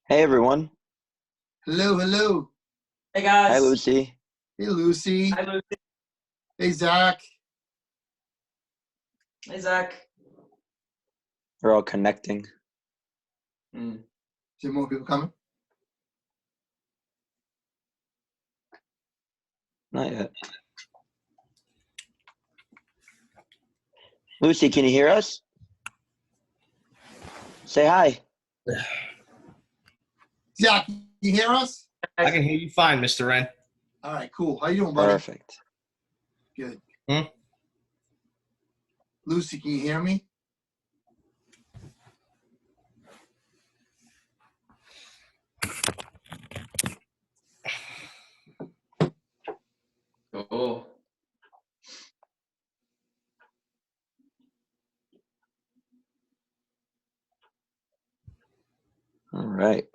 Hey everyone. Hello, hello. Hey Hi guys. Lucy. Hey, Lucy. Hi Lucy. Hey, Zach. Hey Zach. We're all connecting. Mm. Is there more people coming? Not yet. Lucy, can you hear us? Say hi. Zach, you hear us? I can hear you fine, Mr. Wren. All right, cool. How you doing, buddy? Perfect. Good. Hmm? Lucy, can you hear me? Oh. All right.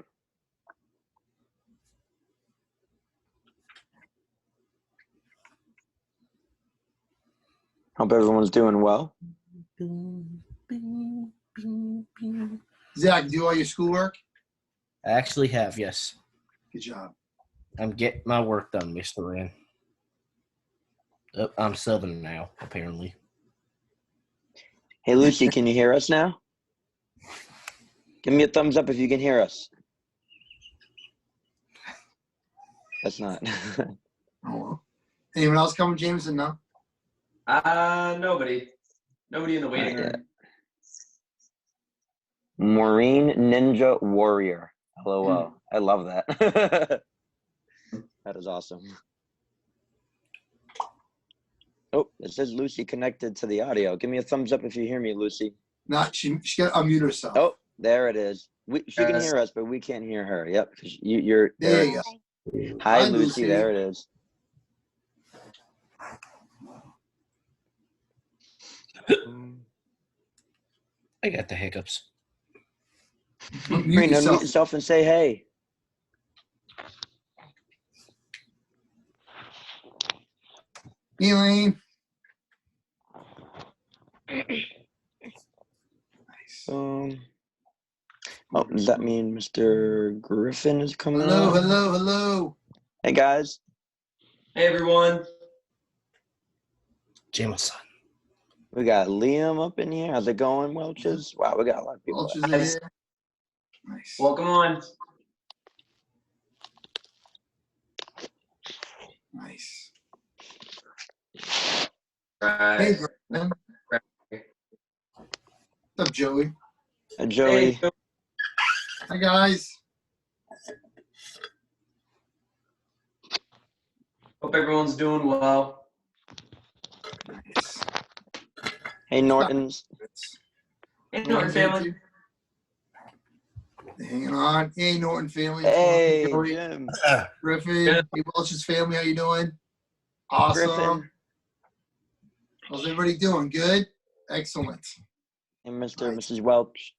Hope everyone's doing well. Zach, do all your schoolwork? I actually have, yes. Good job. I'm getting my work done, Mr. Wren. I'm Southern now, apparently. Hey Lucy, can you hear us now? Give me a thumbs up if you can hear us. That's not. Oh, well. Anyone else coming, Jameson? No? Nobody. Nobody in the waiting Not yet. room. Maureen Ninja Warrior. LOL. I love that. That is awesome. Oh, it says Lucy connected to the audio. Give me a thumbs up if you hear me, Lucy. Not she got to unmute herself. Oh, there it is. She can Yes. hear us, but we can't hear her. Yep, because you're There you go. Hi, Hi, Lucy. Lucy. There it is. I got the hiccups. Unmute Unmute yourself. yourself and say hey. Elaine. Nice. Oh, does that mean Mr. Griffin is coming Hello, on? hello, hello. Hey, guys. Hey everyone. Jameson. We got Liam up in here. How's it going, Welches? Wow, we got a lot of people. Vultures are Nice. here. Nice. Welcome on. Nice. Right. Hey, Griffin. What's up, Joey? Joey. Hey, Hi, guys. hope everyone's doing well. Nice. Hey, Nortons. Hey Norton family. Hanging on. Hey, Norton family. Hey, Joey, Jim. Griffin. Good. Hey, Welch's family. How you doing? Awesome. Griffin. How's everybody doing? Good? Excellent. And Mr. and Nice. Mrs. Welch.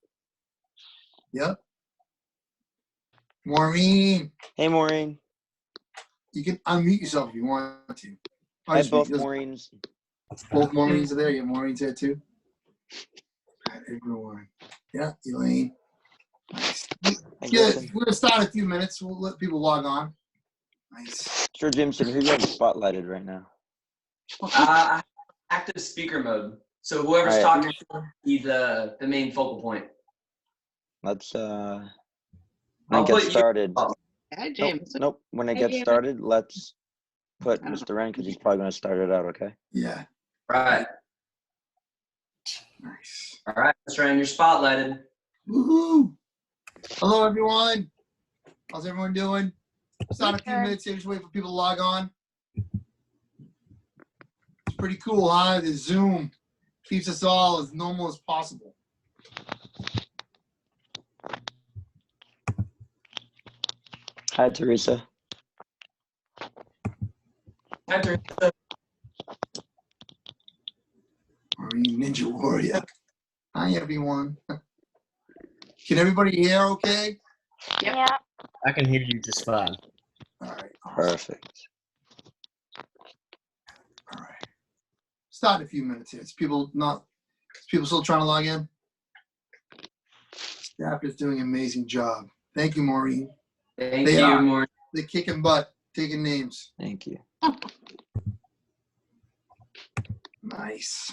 Yep. Maureen. Hey, Maureen. You can unmute yourself if you want to. I have both Maureens. Both Maureens are there. Yeah, Maureen's there too. Got everyone. Yeah, Elaine. Nice. Hey, Good. Griffin. We're gonna start in a few minutes. We'll let people log on. Nice. Sure, Jimson, who you have spotlighted right now? Active speaker mode. So whoever's All right. talking be the main focal point. Let's when I'll it gets put you started. up. Hi, Nope, James. nope. When it Hey, gets Jamie. started, let's put Mr. Wren because he's probably going to start it out. Okay. Yeah. Right. Nice. All right, Mr. Ryan, you're spotlighted. Woohoo! Hello, everyone. How's everyone doing? Start in a few minutes here. Just wait for people to log on. It's pretty cool, huh? The Zoom keeps us all as normal as possible. Hi, Teresa. Hi, Teresa. Marine Ninja Warrior. Hi, everyone. Can everybody hear okay? Yeah. I can hear you just fine. All right. Awesome. Perfect. All right. Start in a few minutes here. Is people still trying to log in? Staff is doing an amazing job. Thank you, Maureen. Thank They you, are. Maureen. They're kicking butt, taking names. Thank you. Nice.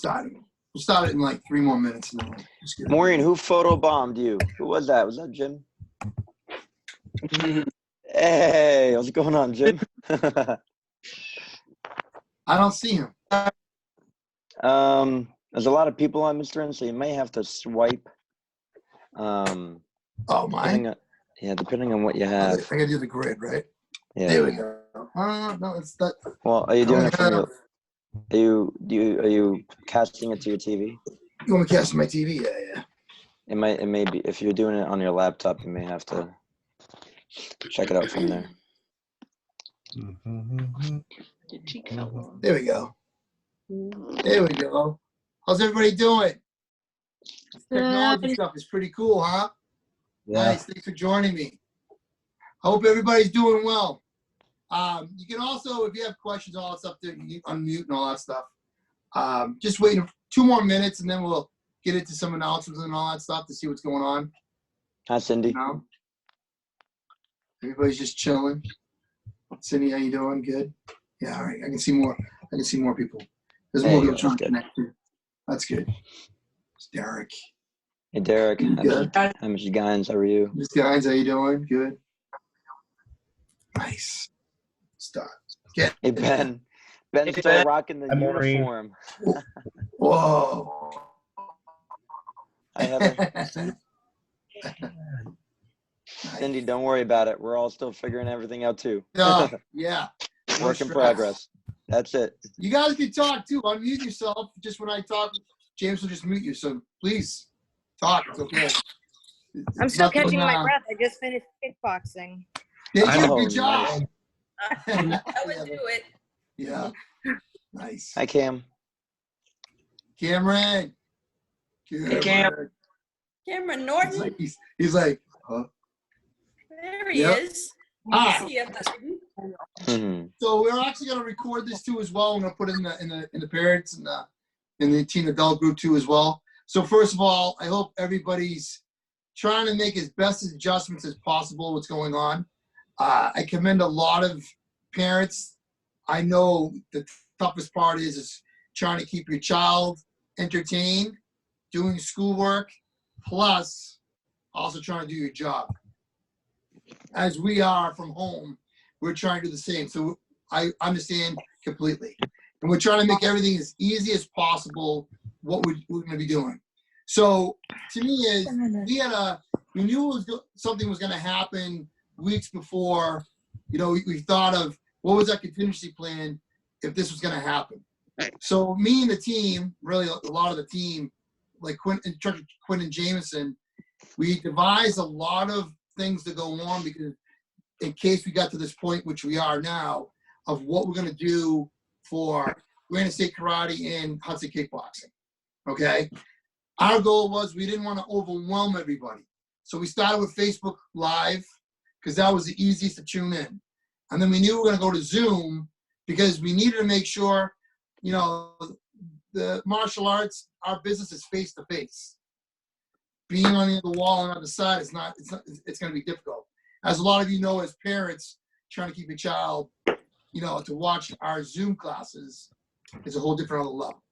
We'll start it in like 3 more minutes. And then just get it. Maureen, who photobombed you? Who was that? Was that Jim? Hey, what's going on, Jim? I don't see him. There's a lot of people on Mr. N, so you may have to swipe. Oh, Depending mine. on, depending on what you I have. gotta do the grid, right? Yeah. There we go. No, it's that. Well, are you doing it from have- your? Are you casting it to your TV? You want me to cast my TV? Yeah. It may be if you're doing it on your laptop, you may have to check it out from there. Your cheek fell off. There we go. There we go. How's everybody doing? Technology stuff is pretty cool, huh? Nice. Thanks for joining me. I hope everybody's doing well. You can also, if you have questions, all that stuff, you can unmute and all that stuff. Just waiting 2 more minutes, and then we'll get into some announcements and all that stuff to see what's going on. Hi, Cindy. You know? Everybody's just chilling. Cindy, how you doing? Good. Yeah. All right. I can see more. I can see more people. There's There more you people go. trying to connect to. That's good. It's Derek. Hey, Derek. Good. How much you guys? How are you? Miss Guys, how you doing? Good. Nice. Start. Get. Hey, Ben. Ben's Hey, still Ben. rocking the Hi, Maureen. uniform. Whoa. I haven't. Nice. Cindy, don't worry about it. We're all still figuring everything out too. Yeah. Yeah. No Work in stress. progress. That's it. You guys can talk too. Unmute yourself. Just when I talk, James will just mute you. So please talk. It's okay. I'm It's still nothing, catching my breath. I just finished kickboxing. Did you? Oh, Good job. I would do it. Yeah. Nice. Hi, Cam. Cameron. Hey, Cam. Cameron He's Norton, like, he's like, huh? there he Yep. is. Ah. See you, buddy. Mhm. So we're actually going to record this too as well. I'm going to put it in the parents and in the teen adult group too as well. So first of all, I hope everybody's trying to make as best adjustments as possible. What's going on? I commend a lot of parents. I know the toughest part is trying to keep your child entertained, doing schoolwork, plus also trying to do your job. As we are from home, we're trying to do the same. So I understand completely. And we're trying to make everything as easy as possible, what we're going to be doing. So to me is, we knew something was going to happen weeks before, we thought of what was our contingency plan if this was going to happen. So me and the team, really a lot of the team, like Quinn and Jameson, we devised a lot of things to go on because in case we got to this point, which we are now, of what we're going to do for Granite State Karate and Hudson Kickboxing. Okay? Our goal was we didn't want to overwhelm everybody. So we started with Facebook Live because that was the easiest to tune in. And then we knew we were going to go to Zoom because we needed to make sure, the martial arts, our business is face to face. Being on the other wall and on the side it's going to be difficult. As a lot of you know, as parents, trying to keep your child, to watch our Zoom classes is a whole different other level.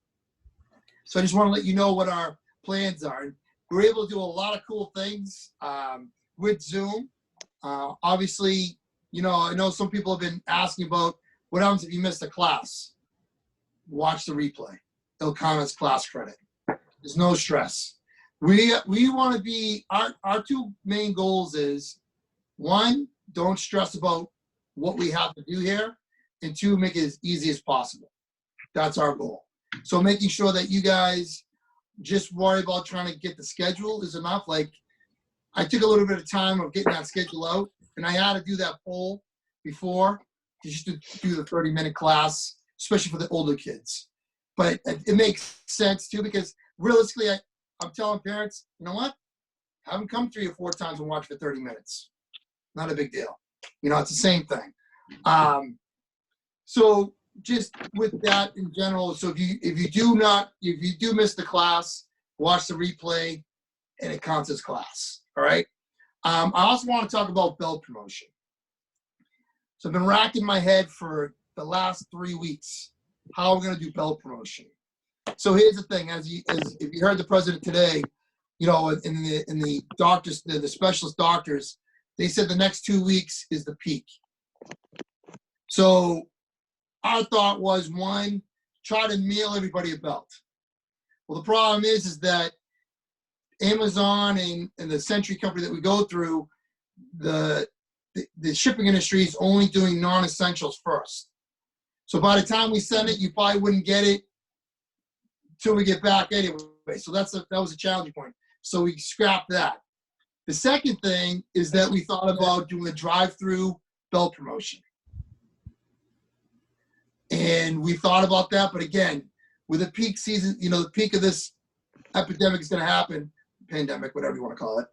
So I just want to let you know what our plans are. And we're able to do a lot of cool things with Zoom. Obviously, I know some people have been asking about what happens if you missed a class. Watch the replay. It'll count as class credit. There's no stress. We want to be, our 2 main goals is, 1, don't stress about what we have to do here, and 2, make it as easy as possible. That's our goal. So making sure that you guys just worry about trying to get the schedule is enough. Like, I took a little bit of time of getting that schedule out, and I had to do that poll before just to do the 30-minute class, especially for the older kids. But it makes sense too, because realistically, I'm telling parents, you know what? Have them come 3 or 4 times and watch for 30 minutes. Not a big deal. It's the same thing. So just with that in general, so if you do miss the class, watch the replay, and it counts as class. All right. I also want to talk about belt promotion. So I've been racking my head for the last 3 weeks. How we're going to do belt promotion. So here's the thing: as if you heard the president today, you know, in the doctors, the specialist doctors, they said the next 2 weeks is the peak. So our thought was, one, try to mail everybody a belt. Well, the problem is that Amazon and the Century company that we go through, the shipping industry is only doing non-essentials first. So by the time we send it, you probably wouldn't get it till we get back anyway. So that was a challenging point. So we scrapped that. The second thing is that we thought about doing a drive-through belt promotion. And we thought about that, but again, with the peak season, you know, the peak of this epidemic is going to happen, pandemic, whatever you want to call it,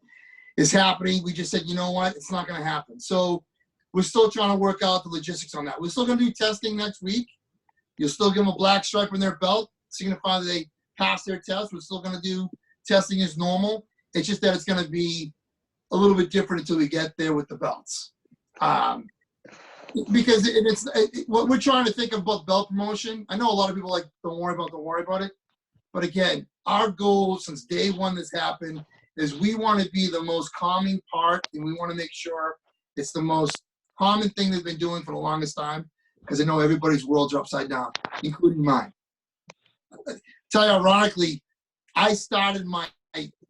is happening. We just said, you know what, it's not going to happen. So we're still trying to work out the logistics on that. We're still going to do testing next week. You'll still give them a black stripe on their belt, signify that they passed their test. We're still going to do testing as normal. It's just that it's going to be a little bit different until we get there with the belts. Because what we're trying to think about belt promotion. I know a lot of people like, don't worry about it. But again, our goal since day one this happened is we want to be the most calming part, and we want to make sure it's the most common thing they've been doing for the longest time, because I know everybody's worlds are upside down, including mine. Tell you ironically, I started my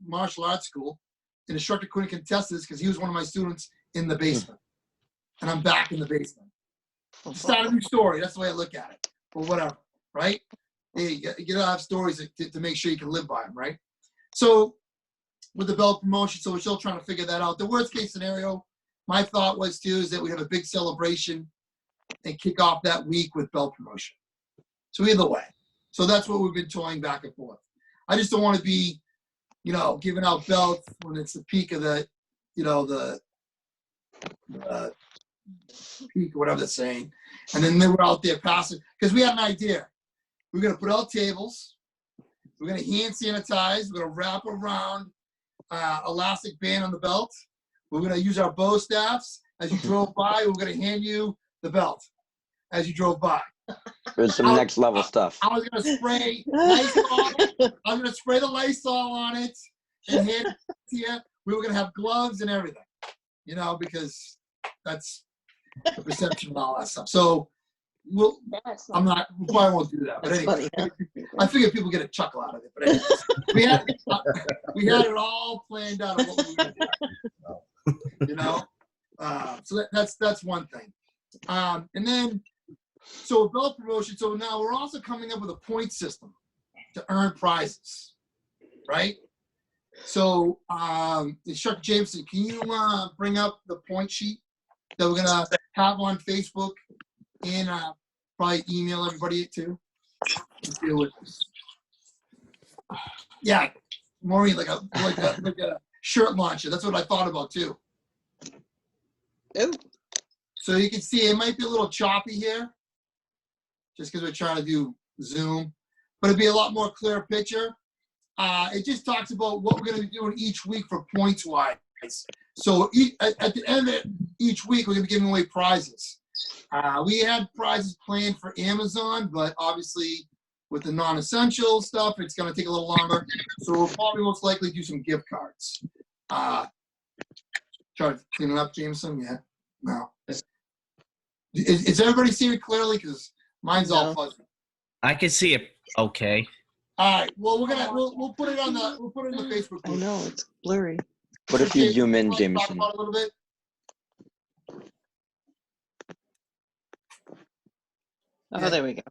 martial arts school. An instructor couldn't contest this because he was one of my students in the basement. And I'm back in the basement. It's not a new story. That's the way I look at it. But whatever, right? You gotta have stories to make sure you can live by them, right? So with the belt promotion, so we're still trying to figure that out. The worst case scenario, my thought was too, is that we have a big celebration and kick off that week with belt promotion. So either way. So that's what we've been toying back and forth. I just don't want to be, you know, giving out belts when it's the peak of the, you know, the peak or whatever they're saying. And then they were out there passing, because we had an idea. We're going to put out tables. We're going to hand sanitize. We're going to wrap around elastic band on the belt. We're going to use our bow staffs. As you drove by, we're going to hand you the belt as you drove by. There's some next level stuff. I was going to spray Lysol. I was going to spray the Lysol on it and hand it to you. We were going to have gloves and everything, you know, because that's the perception and all that stuff. So we probably won't do that. But That's anyway, funny, I figure people get a chuckle out of it. But anyways, we had it all planned out of what we were going to do. You know, so that's one thing. And then, so belt promotion. So now we're also coming up with a point system to earn prizes, right? So, Instructor Jameson, can you bring up the point sheet that we're gonna have on Facebook and probably email everybody it too? Let's deal with this. Yeah, Maureen, like a shirt launcher. That's what I thought about too. Ooh. So you can see it might be a little choppy here, just because we're trying to do Zoom, but it'd be a lot more clear picture. It just talks about what we're going to be doing each week for points wise. So at the end of each week, we're going to be giving away prizes. We had prizes planned for Amazon, but obviously with the non-essential stuff, it's going to take a little longer. So we'll probably most likely do some gift cards. Try to clean it up, Jameson. Yeah. No. Is everybody seeing it clearly? Because mine's all fuzzy. I can see it okay. All right. Well, we'll put it on the Facebook I group. know, it's blurry. What if you Okay, zoom in, talk Jameson? about it a little bit. Oh, there we go.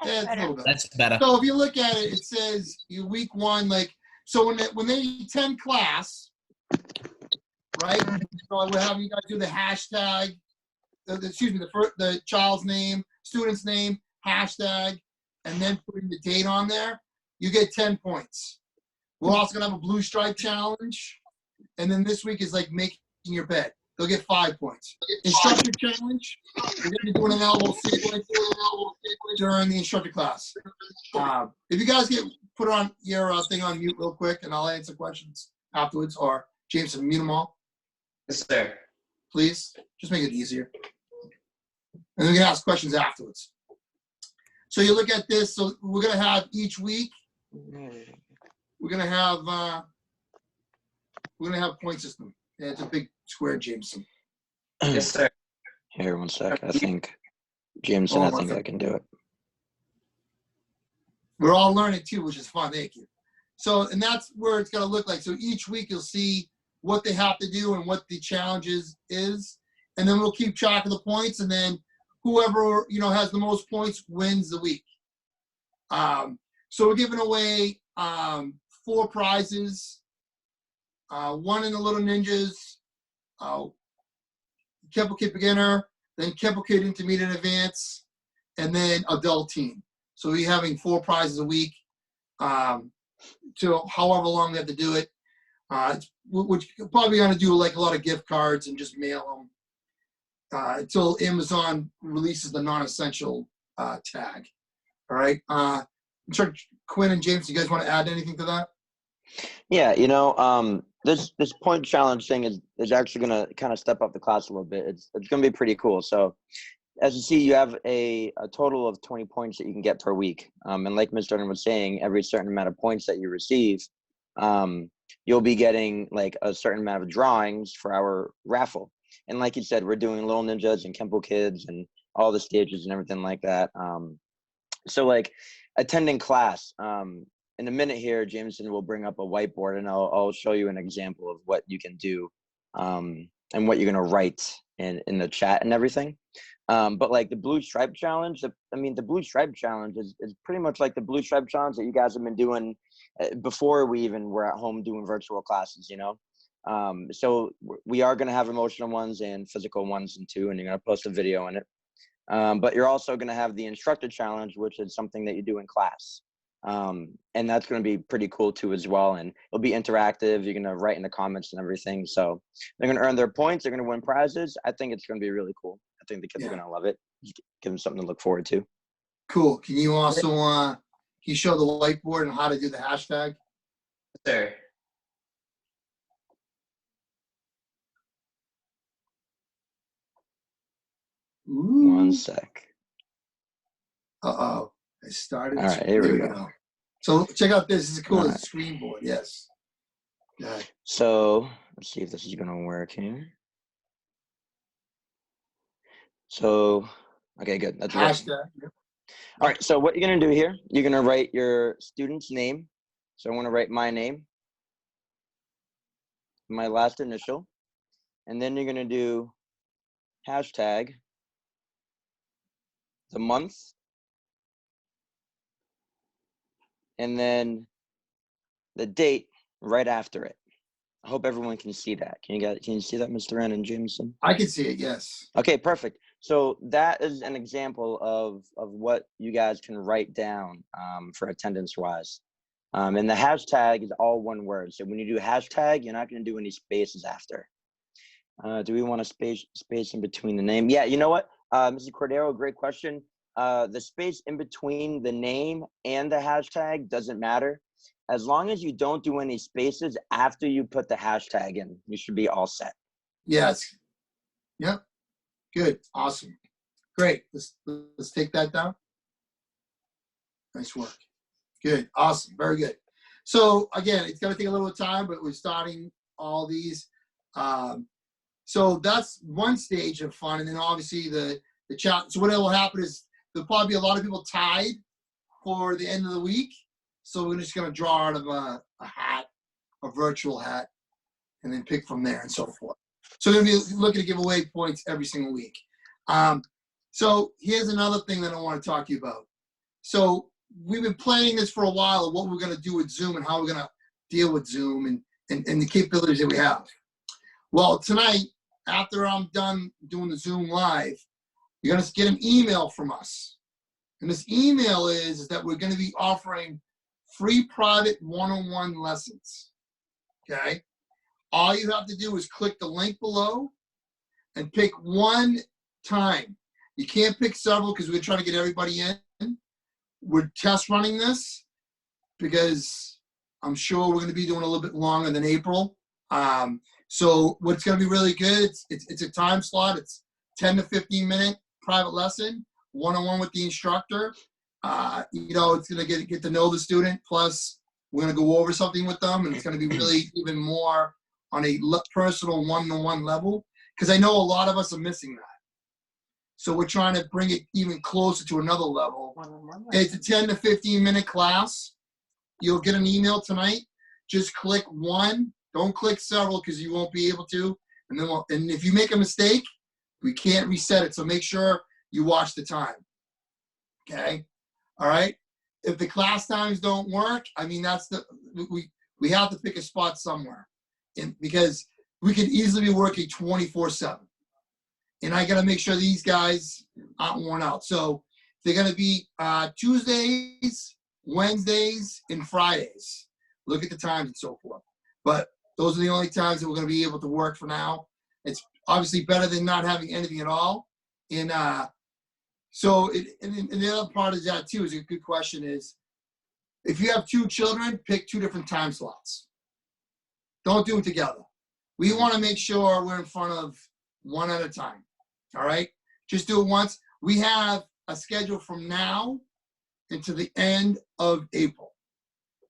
Yeah, it's a little bit. That's better. So if you look at it, it says you week one, like, so when they attend class, right? So we're having you guys do the hashtag, the child's name, student's name, hashtag, and then putting the date on there. You get 10 points. We're also gonna have a blue stripe challenge, and then this week is like making your bed. they'll get 5 points. Instructor challenge, we're going to be doing an elbow sequence during the instructor class. If you guys get put on your thing on mute real quick, and I'll answer questions afterwards, or Jameson, mute them all, Yes, sir. please. Just make it easier. And we can ask questions afterwards. So you look at this. So we're going to have each week, we're going to have point system. Yeah, it's a big square, Jameson. Yes, sir. Here, 1 sec. I think Jameson. I think I can do it. We're all learning too, which is fun. Thank you. So, and that's where it's going to look like. So each week you'll see what they have to do and what the challenge is. And then we'll keep track of the points. And then whoever, has the most points wins the week. So we're giving away 4 prizes. 1 in the Little Ninjas, Kempo Kid Beginner, then Kempo Kid Intermediate Advance, and then Adult Team. So we're having 4 prizes a week, to however long we have to do it. Which probably going to do like a lot of gift cards and just mail them until Amazon releases the non-essential tag. All right. Quinn and James, you guys want to add anything to that? Yeah, this point challenge thing is actually going to kind of step up the class a little bit. It's going to be pretty cool. So as you see, you have a total of 20 points that you can get per week. And like Ms. Jordan was saying, every certain amount of points that you receive, you'll be getting like a certain amount of drawings for our raffle. And like you said, we're doing Little Ninjas and Kempo Kids and all the stages and everything like that. So like attending class, in a minute here, Jameson will bring up a whiteboard and I'll show you an example of what you can do and what you're going to write in the chat and everything. But like the Blue Stripe Challenge, the Blue Stripe Challenge is pretty much like the Blue Stripe Challenge that you guys have been doing before we even were at home doing virtual classes, So we are going to have emotional ones and physical ones too, and you're going to post a video in it. But you're also going to have the Instructor Challenge, which is something that you do in class. And that's going to be pretty cool too as well. And it'll be interactive. You're going to write in the comments and everything. So they're going to earn their points. They're going to win prizes. I think it's going to be really cool. I think the kids are going to love it. Give them something to look forward to. Cool. Can you also can you show the whiteboard and how to do the hashtag? Yes, sir. Ooh. 1 sec. Uh-oh. I started. All right, here we go. So check out this. This is cool. All It's a screen board. Yes. Yeah. So let's see if this is going to work here. So, okay, good. That's right. Hashtag. All right, so what you're going to do here, you're going to write your student's name. So I'm going to write my name, my last initial, and then you're going to do hashtag, the month, and then the date right after it. I hope everyone can see that. Can you see that, Mr. Ren and Jameson? I can see it, yes. Okay, perfect. So that is an example of what you guys can write down for attendance wise. And the hashtag is all one word. So when you do hashtag, you're not going to do any spaces after. Do we want a space in between the name? Yeah, you know what? Mrs. Cordero, great question. The space in between the name and the hashtag doesn't matter. As long as you don't do any spaces after you put the hashtag in, you should be all set. Yes. Yep. Good. Awesome. Great. Let's take that down. Nice work. Good. Awesome. Very good. So again, it's going to take a little time, but we're starting all these. So that's one stage of fun. And then obviously the chat. So what will happen is there'll probably be a lot of people tied for the end of the week. So we're just going to draw out of a hat, a virtual hat, and then pick from there and so forth. So we're going to be looking to give away points every single week. So here's another thing that I want to talk to you about. So we've been planning this for a while of what we're going to do with Zoom and how we're going to deal with Zoom and the capabilities that we have. Well, tonight, after I'm done doing the Zoom live, you're going to get an email from us. And this email is that we're going to be offering free private one-on-one lessons, okay? All you have to do is click the link below, and pick one time. You can't pick several because we're trying to get everybody in. We're test running this because I'm sure we're going to be doing a little bit longer than April. So what's going to be really good, it's a time slot. It's 10 to 15 minute private lesson, one-on-one with the instructor. You know, it's going to get to know the student. Plus, we're going to go over something with them, and it's going to be really even more on a personal one-to-one level, because I know a lot of us are missing that. So we're trying to bring it even closer to another level. It's a 10 to 15 minute class. You'll get an email tonight. Just click one. Don't click several because you won't be able to. And then and if you make a mistake, we can't reset it. So make sure you watch the time. Okay? All right? If the class times don't work, I mean, we have to pick a spot somewhere. Because we could easily be working 24/7. And I got to make sure these guys aren't worn out. So they're going to be Tuesdays, Wednesdays, and Fridays. Look at the times and so forth. But those are the only times that we're going to be able to work for now. It's obviously better than not having anything at all. And so the other part of that too is a good question is, if you have two children, pick two different time slots. Don't do it together. We want to make sure we're in front of one at a time. All right? Just do it once. We have a schedule from now into the end of April.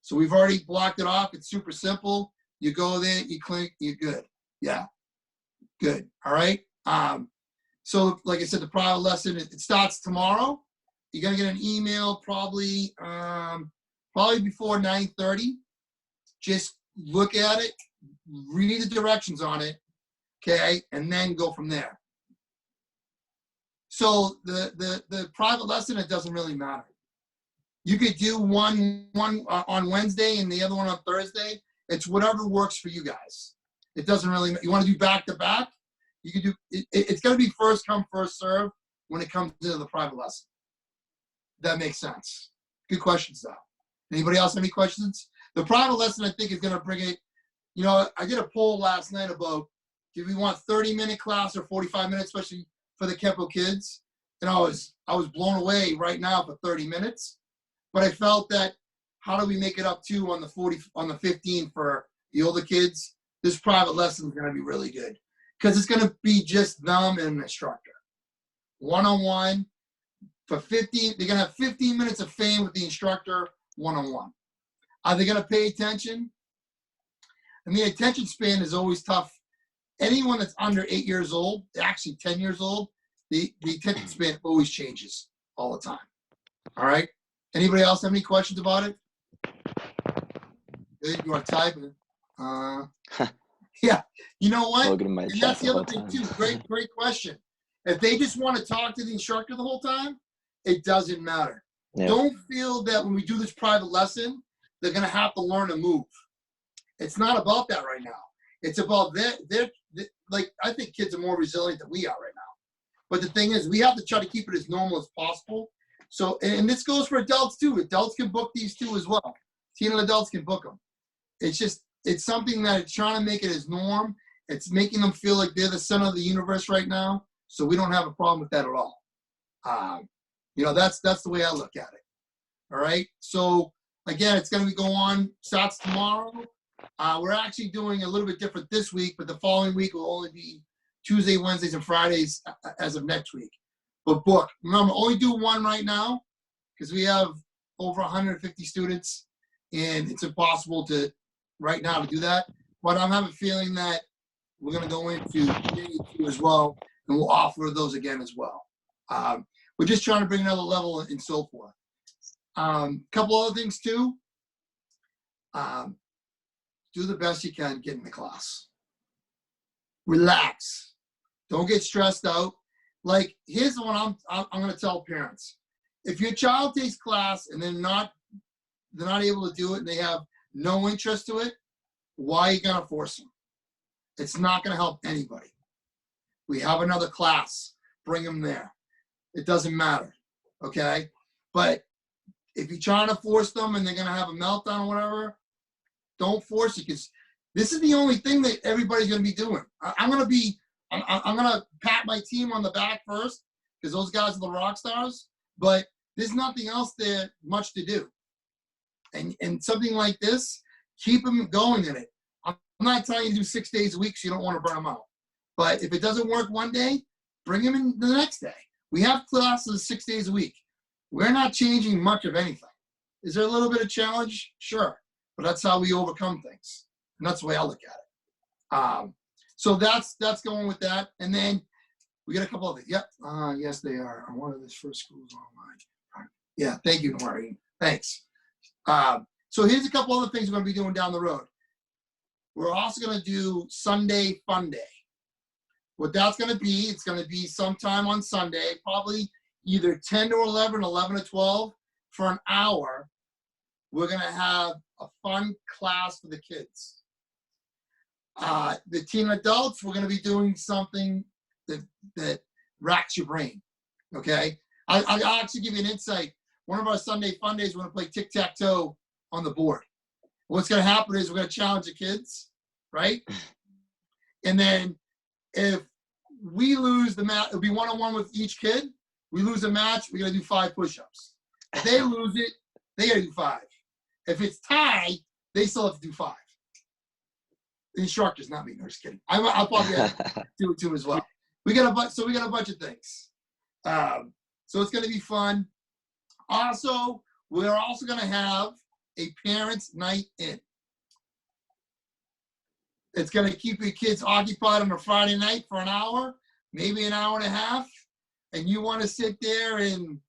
So we've already blocked it off. It's super simple. You go there, you click, you're good. Yeah. Good. All right? So like I said, the private lesson, it starts tomorrow. You're going to get an email probably before 9:30. Just look at it, read the directions on it, okay, and then go from there. So the private lesson, it doesn't really matter. You could do one on Wednesday and the other one on Thursday. It's whatever works for you guys. It doesn't really matter. You want to do back to back? You can do it's going to be first come, first serve when it comes to the private lesson. That makes sense. Good questions, though. Anybody else have any questions? The private lesson, I think, is going to bring it. You know, I did a poll last night about, do we want 30-minute class or 45 minutes, especially for the Kempo kids? And I was blown away right now for 30 minutes. But I felt that, how do we make it up too on the 15 for the older kids? This private lesson is going to be really good because it's going to be just them and an instructor, one-on-one. For 15, they're going to have 15 minutes of fame with the instructor, one-on-one. Are they going to pay attention? I mean, attention span is always tough. Anyone that's under 8 years old, actually 10 years old, the attention span always changes all the time. All right? Anybody else have any questions about it? Good, you want to type it? Yeah. You know what? Logan might And chat that's the whole other thing, time. too. Great question. If they just want to talk to the instructor the whole time, it doesn't matter. Yeah. Don't feel that when we do this private lesson, they're going to have to learn to move. It's not about that right now. It's about like, I think kids are more resilient than we are right now. But the thing is, we have to try to keep it as normal as possible. So, and this goes for adults too. Adults can book these too as well. Teen and adults can book them. It's something that it's trying to make it as norm. It's making them feel like they're the center of the universe right now. So we don't have a problem with that at all. You know, that's the way I look at it. All right. So again, it's going to be go on, starts tomorrow. We're actually doing a little bit different this week, but the following week will only be Tuesday, Wednesdays, and Fridays as of next week. But book. Remember, only do one right now because we have over 150 students, and it's impossible to right now to do that. But I'm having a feeling that we're going to go into day 2 as well, and we'll offer those again as well. We're just trying to bring another level and so forth. Couple other things too. Do the best you can get in the class. Relax. Don't get stressed out. Like, here's the one I'm going to tell parents. If your child takes class and they're not able to do it and they have no interest to it, why are you going to force them? It's not going to help anybody. We have another class. Bring them there. It doesn't matter. Okay? But if you're trying to force them and they're going to have a meltdown or whatever, don't force it, because this is the only thing that everybody's going to be doing. I'm going to be I'm gonna pat my team on the back first because those guys are the rock stars. But there's nothing else there much to do, and something like this, keep them going in it. I'm not telling you to do 6 days a week, so you don't want to burn them out. But if it doesn't work one day, bring them in the next day. We have classes 6 days a week. We're not changing much of anything. Is there a little bit of challenge? Sure, but that's how we overcome things, and that's the way I look at it. So that's going with that, and then we got a couple of things. Yep, yes they are. One of the first schools online. Yeah, thank you, Maureen. Thanks. So here's a couple other things we're going to be doing down the road. We're also going to do Sunday Fun Day. What that's going to be, it's going to be sometime on Sunday, probably either 10 to 11, 11 to 12 for an hour. We're going to have a fun class for the kids. The teen adults, we're going to be doing something that racks your brain, okay? I'll actually give you an insight. One of our Sunday Fun Days, we're going to play tic-tac-toe on the board. What's going to happen is we're going to challenge the kids, right? And then if we lose the match, it'll be one-on-one with each kid. We lose a match, we're going to do 5 push-ups. If they lose it, they got to do 5. If it's tie, they still have to do 5. The instructors, not me. No, just kidding. I'll probably do it too as well. We got a bunch of things. So it's going to be fun. Also, we're also going to have a parents' night in. It's going to keep your kids occupied on a Friday night for an hour, maybe an hour and a half, and you want to sit there and,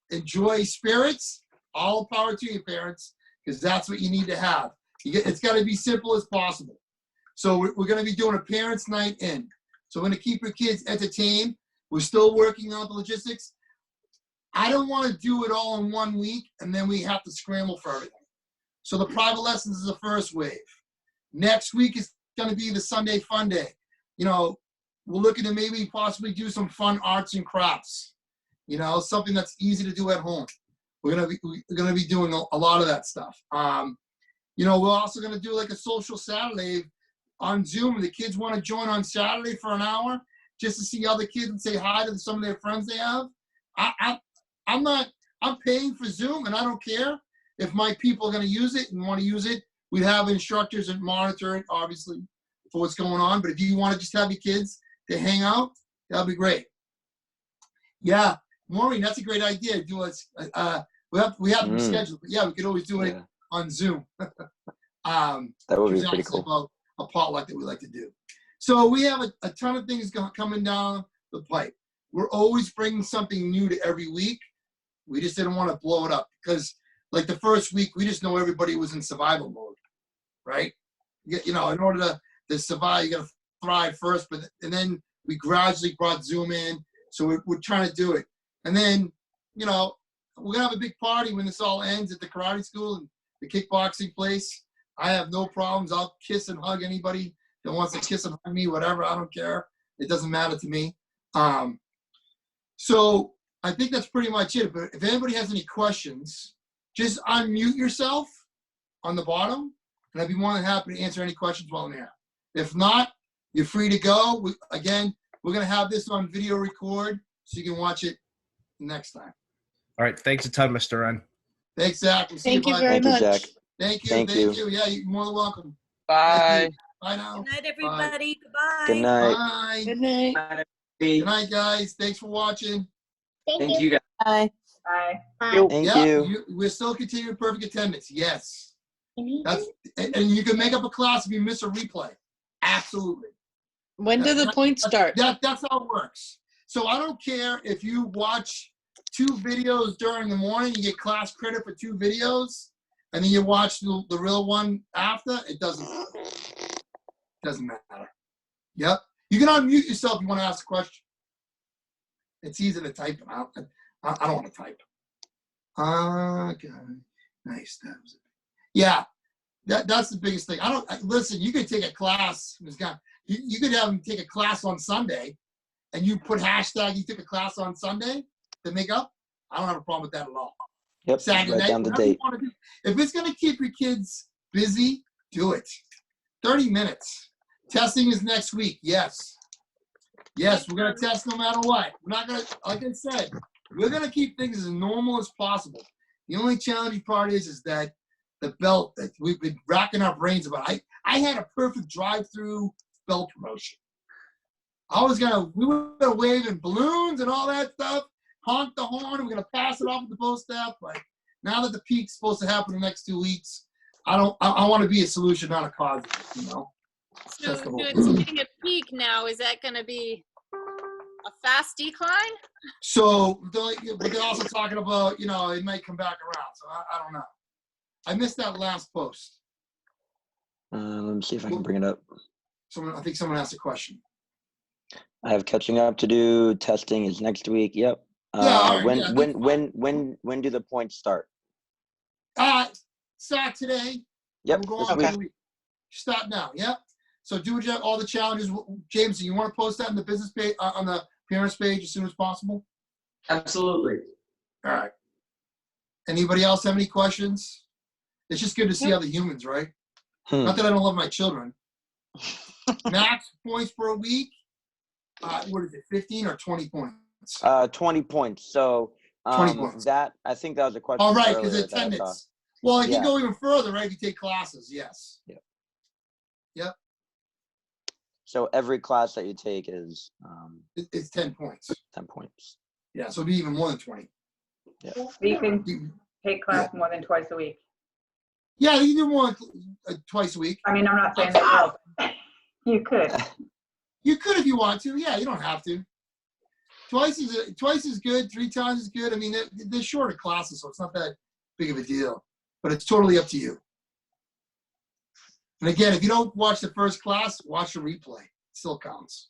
enjoy spirits. All power to you, parents, because that's what you need to have. It's got to be simple as possible. So we're going to be doing a parents' night in. So we're going to keep your kids entertained. We're still working on the logistics. I don't want to do it all in 1 week, and then we have to scramble for everything. So the private lessons is the first wave. Next week is going to be the Sunday Fun Day. We're looking to maybe possibly do some fun arts and crafts. Something that's easy to do at home. We're gonna be doing a lot of that stuff. We're also gonna do like a social Saturday on Zoom. The kids want to join on Saturday for an hour just to see other kids and say hi to some of their friends they have. I'm paying for Zoom, and I don't care if my people are gonna use it and want to use it. We have instructors that monitor it, obviously, for what's going on. But if you want to just have your kids to hang out, that'll be great. Yeah, Maureen, that's a great idea. Do us. We have to schedule, but yeah, we could always do it on Zoom. That would be pretty cool. About a potluck that we like to do. So we have a ton of things coming down the pipe. We're always bringing something new to every week. We just didn't want to blow it up because, like the first week, we just know everybody was in survival mode, right? In order to survive, you got to thrive first, and then we gradually brought Zoom in. So we're trying to do it, and then we're gonna have a big party when this all ends at the karate school and the kickboxing place. I have no problems. I'll kiss and hug anybody that wants to kiss and hug me, whatever. I don't care. It doesn't matter to me. So I think that's pretty much it. But if anybody has any questions, just unmute yourself on the bottom, and I'd be more than happy to answer any questions while I'm here. If not, you're free to go. We're going to have this on video record so you can watch it next time. All right. Thanks a ton, Mr. Wren. Thanks, Zach. We'll see Thank you bud. very Thank you, much. Zach. Thank you. Thank you. Yeah, you're more than welcome. Bye. Bye now. Good night, everybody. Goodbye. Good night. Bye. Good night. Good night, guys. Thanks for watching. Thank you, guys. Bye. Bye. Thank Yeah, you. we're still continuing perfect attendance. Yes. And you can make up a class if you miss a replay. Absolutely. When do the points start? That's how it works. So I don't care if you watch 2 videos during the morning, you get class credit for 2 videos, and then you watch the real one after. It doesn't matter. Yep. You can unmute yourself if you want to ask a question. It's easy to type. I don't want to type. Okay. Nice. That was it. Yeah. That's the biggest thing. Listen, you could take a class. You could have them take a class on Sunday, and you put hashtag you took a class on Sunday to make up. I don't have a problem with that at all. Yep. Saturday Write night, down the whatever you date. want to do. If it's going to keep your kids busy, do it. 30 minutes. Testing is next week. Yes. Yes, we're gonna test no matter what. We're not gonna, like I said, we're gonna keep things as normal as possible. The only challenging part is that the belt that we've been racking our brains about. I had a perfect drive-through belt promotion. We were gonna wave in balloons and all that stuff, honk the horn, we're gonna pass it off at the post staff, but now that the peak's supposed to happen in the next 2 weeks, I want to be a solution, not a cause, you know? So That's the whole it's thing. hitting a peak now. Is that going to be a fast decline? So, but they're also talking about, you know, it might come back around. So I don't know. I missed that last post. Let me see if I can bring it up. I think someone asked a question. I have catching up to do. Testing is next week. Yep. Yeah, all right, when yeah, when do the points start? Start today. Yep. We'll go This on week. for a week. Start now. Yep. So do all the challenges. James, you want to post that on the business page, on the parents page as soon as possible? Absolutely. All right. Anybody else have any questions? It's just good to see other humans, right? Not that I don't love my children. Max points per week. What is it, 15 or 20 points? 20 points. So 20 points. that I think that was a question. All right, because earlier that I saw. attendance. Well, it Yeah. can go even further, right? If you take classes, yes. So every class that you take is It's 10 points. 10 points. Yeah, so it'd be even more than 20. You can take class more than twice a week. Yeah, you can do more twice a week. I mean, I'm not saying that you could. You could if you want to. Yeah, you don't have to. Twice is good. 3 times is good. I mean, they're shorter classes, so it's not that big of a deal. But it's totally up to you. And again, if you don't watch the first class, watch the replay. It still counts.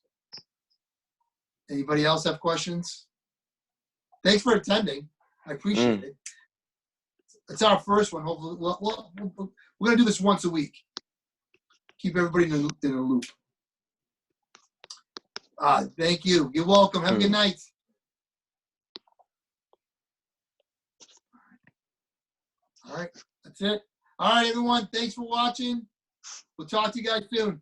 Anybody else have questions? Thanks for attending. I appreciate it. It's our first one. Hopefully, we're going to do this once a week. Keep everybody in the loop. Thank you. You're welcome. Have a good night. All right. That's it. All right, everyone. Thanks for watching. We'll talk to you guys soon.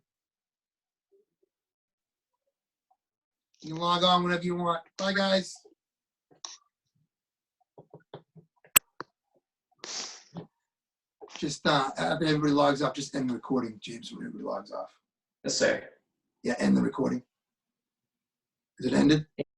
You can log on whenever you want. Bye, guys. Just after everybody logs off, just end the recording, James, when everybody logs off. Yes, sir. Yeah, end the recording. Is it ended?